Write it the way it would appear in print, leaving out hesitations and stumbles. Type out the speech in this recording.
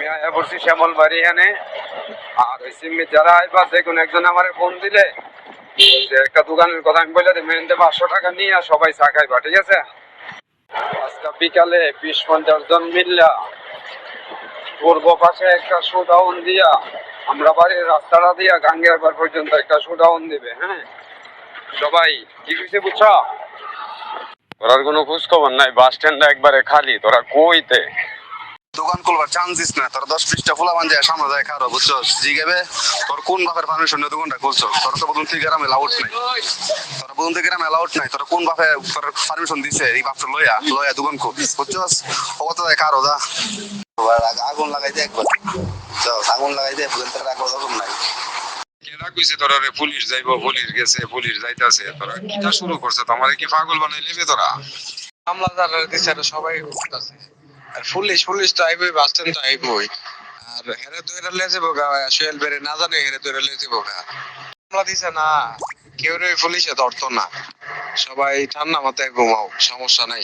আমি আয়া পড়ছি শ্যামল বাড়ি এখানে। আর ওই সিমি যারা আইবা দেখুন একজন আমার ফোন দিলে যে একটা দোকানের কথা আমি বলে দিই মেনতে 500 টাকা নিয়ে আর সবাই চা খাইবা, ঠিক আছে? আজকে বিকালে 20-50 জন মিললা পূর্ব পাশে একটা শোডাউন দিয়া আমরা বাড়ির রাস্তাটা দিয়া গাঙ্গিয়ারপাড় পর্যন্ত একটা শোডাউন দিবে। হ্যাঁ সবাই ঠিক হয়েছে, বুঝছো? তোরার কোনো খোঁজ খবর নাই, বাস স্ট্যান্ডটা একবারে খালি, তোরা কইতে দোকান খুলবার চান্স দিস না। তোরা 10-20টা ফুলা মান যায় সামনে যায় খারো, বুঝছো? জিগাবে তোর কোন বাপের পারমিশন নিয়ে দোকানটা খুলছো? তোরা তো বলুন থেকে গ্রামে এলাউড নাই, তোরা বলুন থেকে গ্রামে এলাউড নাই। তোরা কোন বাপে তোর পারমিশন দিছে এই বাপটা লইয়া লইয়া দোকান খুল, বুঝছো? কত যায় খারো দা আগুন লাগাই দে একবার, আগুন লাগাই দে রাখো দরকার নাই। কেডা কইছে তোরা রে পুলিশ যাইবো, পুলিশ গেছে, পুলিশ যাইতাছে? তোরা কিটা শুরু করছে? তোমারে কি পাগল বানাই লিবে তোরা? হামলা চালানোর দিছে সবাই করতেছে। আর পুলিশ পুলিশ তো আইবই, বাস স্ট্যান্ড তো আইবই। আর হেরে তো এরা লেজে বোকা সোহেল বেরে না জানে, হেরে তো এরা লেজে বোকা হামলা দিছে না, কেউ পুলিশে ধরতো না। সবাই ঠান্ডা মাথায় ঘুমাও, সমস্যা নাই।